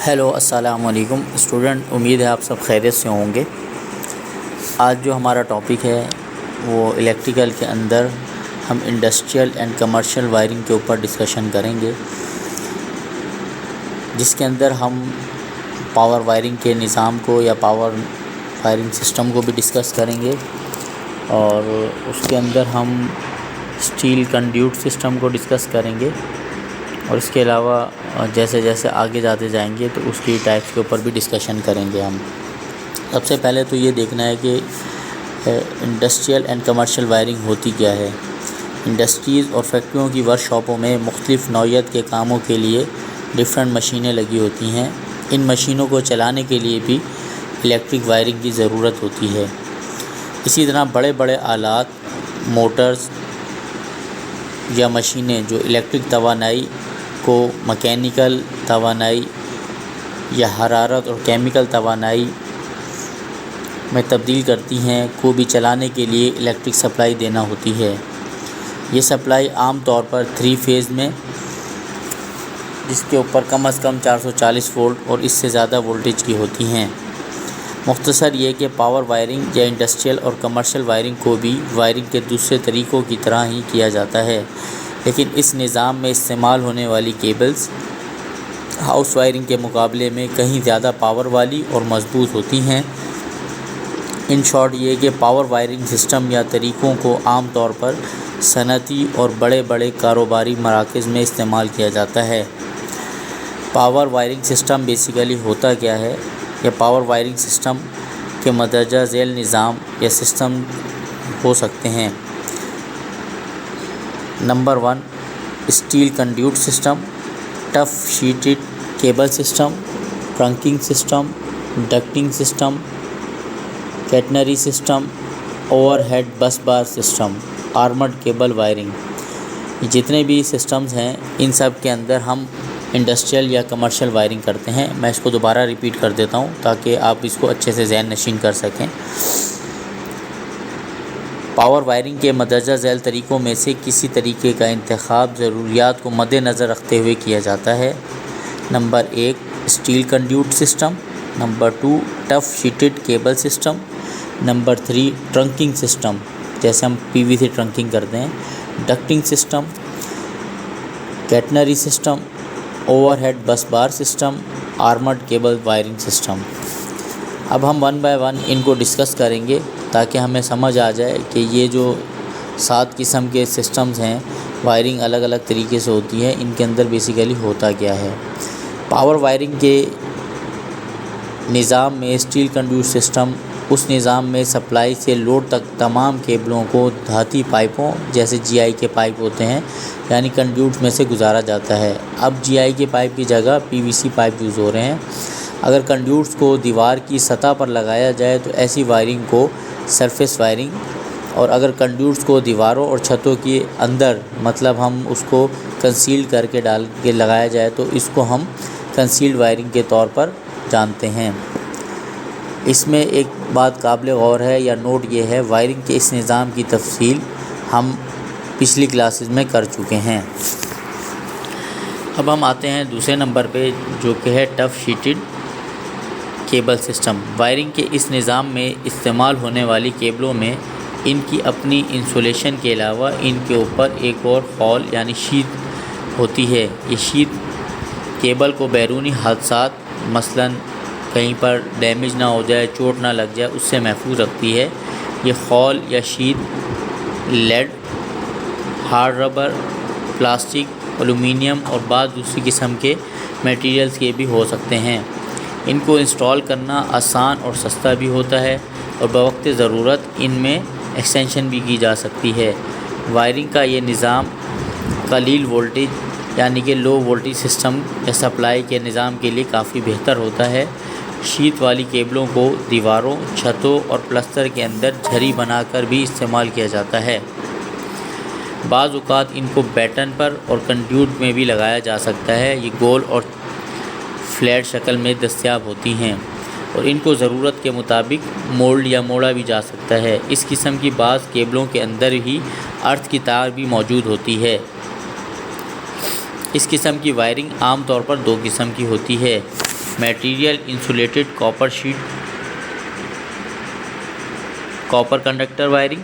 Hello السلام علیکم student, امید ہے آپ سب خیریت سے ہوں گے۔ آج جو ہمارا ٹاپک ہے وہ الیکٹریکل کے اندر ہم انڈسٹریل اینڈ کمرشل وائرنگ کے اوپر ڈسکشن کریں گے، جس کے اندر ہم پاور وائرنگ کے نظام کو یا پاور وائرنگ سسٹم کو بھی ڈسکس کریں گے، اور اس کے اندر ہم اسٹیل کنڈیوٹ سسٹم کو ڈسکس کریں گے، اور اس کے علاوہ جیسے جیسے آگے جاتے جائیں گے تو اس کی ٹائپس کے اوپر بھی ڈسکشن کریں گے ہم۔ سب سے پہلے تو یہ دیکھنا ہے کہ انڈسٹریل اینڈ کمرشل وائرنگ ہوتی کیا ہے۔ انڈسٹریز اور فیکٹریوں کی ورک شاپوں میں مختلف نوعیت کے کاموں کے لیے ڈفرینٹ مشینیں لگی ہوتی ہیں۔ ان مشینوں کو چلانے کے لیے بھی الیکٹرک وائرنگ کی ضرورت ہوتی ہے۔ اسی طرح بڑے بڑے آلات، موٹرز یا مشینیں جو الیکٹرک توانائی کو مکینیکل توانائی یا حرارت اور کیمیکل توانائی میں تبدیل کرتی ہیں کو بھی چلانے کے لیے الیکٹرک سپلائی دینا ہوتی ہے۔ یہ سپلائی عام طور پر 3 فیز میں، جس کے اوپر کم از کم 440 وولٹ اور اس سے زیادہ وولٹیج کی ہوتی ہیں۔ مختصر یہ کہ پاور وائرنگ یا انڈسٹریل اور کمرشل وائرنگ کو بھی وائرنگ کے دوسرے طریقوں کی طرح ہی کیا جاتا ہے، لیکن اس نظام میں استعمال ہونے والی کیبلز ہاؤس وائرنگ کے مقابلے میں کہیں زیادہ پاور والی اور مضبوط ہوتی ہیں۔ ان شارٹ یہ کہ پاور وائرنگ سسٹم یا طریقوں کو عام طور پر صنعتی اور بڑے بڑے کاروباری مراکز میں استعمال کیا جاتا ہے۔ پاور وائرنگ سسٹم بیسیکلی ہوتا کیا ہے؟ یا پاور وائرنگ سسٹم کے مندرجہ ذیل نظام یا سسٹم ہو سکتے ہیں۔ Number 1، steel conduit system, tough sheathed cable system, trunking system, ducting system, catenary system, overhead bus bar system, armoured cable wiring. جتنے بھی سسٹمز ہیں ان سب کے اندر ہم انڈسٹریل یا کمرشل وائرنگ کرتے ہیں۔ میں اس کو دوبارہ ریپیٹ کر دیتا ہوں تاکہ آپ اس کو اچھے سے ذہن نشین کر سکیں۔ پاور وائرنگ کے مندرجہ ذیل طریقوں میں سے کسی طریقے کا انتخاب ضروریات کو مد نظر رکھتے ہوئے کیا جاتا ہے۔ Number 1، steel conduit system. Number 2، tough sheathed cable system. Number 3، trunking system, جیسے ہم PVC ٹرنکنگ کرتے ہیں۔ Ducting system, catenary system, overhead bus bar system, armoured cable wiring system. اب ہم 1 بائی 1 ان کو ڈسکس کریں گے تاکہ ہمیں سمجھ آ جائے کہ یہ جو 7 قسم کے سسٹمز ہیں، وائرنگ الگ الگ طریقے سے ہوتی ہے، ان کے اندر بیسیکلی ہوتا کیا ہے۔ پاور وائرنگ کے نظام میں اسٹیل کنڈیوٹ سسٹم اس نظام میں سپلائی سے لوڈ تک تمام کیبلوں کو دھاتی پائپوں جیسے GI کے پائپ ہوتے ہیں، یعنی کنڈیوٹ میں سے گزارا جاتا ہے۔ اب GI کے پائپ کی جگہ PVC پائپ یوز ہو رہے ہیں۔ اگر کنڈیوٹس کو دیوار کی سطح پر لگایا جائے تو ایسی وائرنگ کو سرفیس وائرنگ، اور اگر کنڈیوٹس کو دیواروں اور چھتوں کے اندر، مطلب ہم اس کو کنسیل کر کے ڈال کے لگایا جائے تو اس کو ہم کنسیلڈ وائرنگ کے طور پر جانتے ہیں۔ اس میں ایک بات قابل غور ہے یا نوٹ یہ ہے، وائرنگ کے اس نظام کی تفصیل ہم پچھلی کلاسز میں کر چکے ہیں۔ اب ہم آتے ہیں دوسرے نمبر پہ، جو کہ ہے tough sheathed cable system. Wiring کے اس نظام میں استعمال ہونے والی کیبلوں میں ان کی اپنی انسولیشن کے علاوہ ان کے اوپر ایک اور خول یعنی شیت ہوتی ہے۔ یہ شیت کیبل کو بیرونی حادثات، مثلاً کہیں پر ڈیمیج نہ ہو جائے، چوٹ نہ لگ جائے، اس سے محفوظ رکھتی ہے۔ یہ خول یا sheet lead, hard rubber, plastic, aluminium اور بعض دوسری قسم کے میٹیریلز کے بھی ہو سکتے ہیں۔ ان کو انسٹال کرنا آسان اور سستا بھی ہوتا ہے، اور بوقت ضرورت ان میں ایکسٹینشن بھی کی جا سکتی ہے۔ وائرنگ کا یہ نظام قلیل وولٹیج یعنی کہ لو وولٹیج سسٹم یا سپلائی کے نظام کے لیے کافی بہتر ہوتا ہے۔ شیت والی کیبلوں کو دیواروں، چھتوں اور پلستر کے اندر جھری بنا کر بھی استعمال کیا جاتا ہے۔ بعض اوقات ان کو بیٹن پر اور کنڈیوٹ میں بھی لگایا جا سکتا ہے۔ یہ گول اور فلیٹ شکل میں دستیاب ہوتی ہیں، اور ان کو ضرورت کے مطابق مولڈ یا موڑا بھی جا سکتا ہے۔ اس قسم کی بعض کیبلوں کے اندر ہی ارتھ کی تار بھی موجود ہوتی ہے۔ اس قسم کی وائرنگ عام طور پر 2 قسم کی ہوتی ہے، material insulated copper sheet, copper conductor wiring,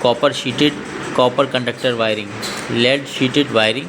copper sheeted copper conductor wiring, lead sheeted wiring।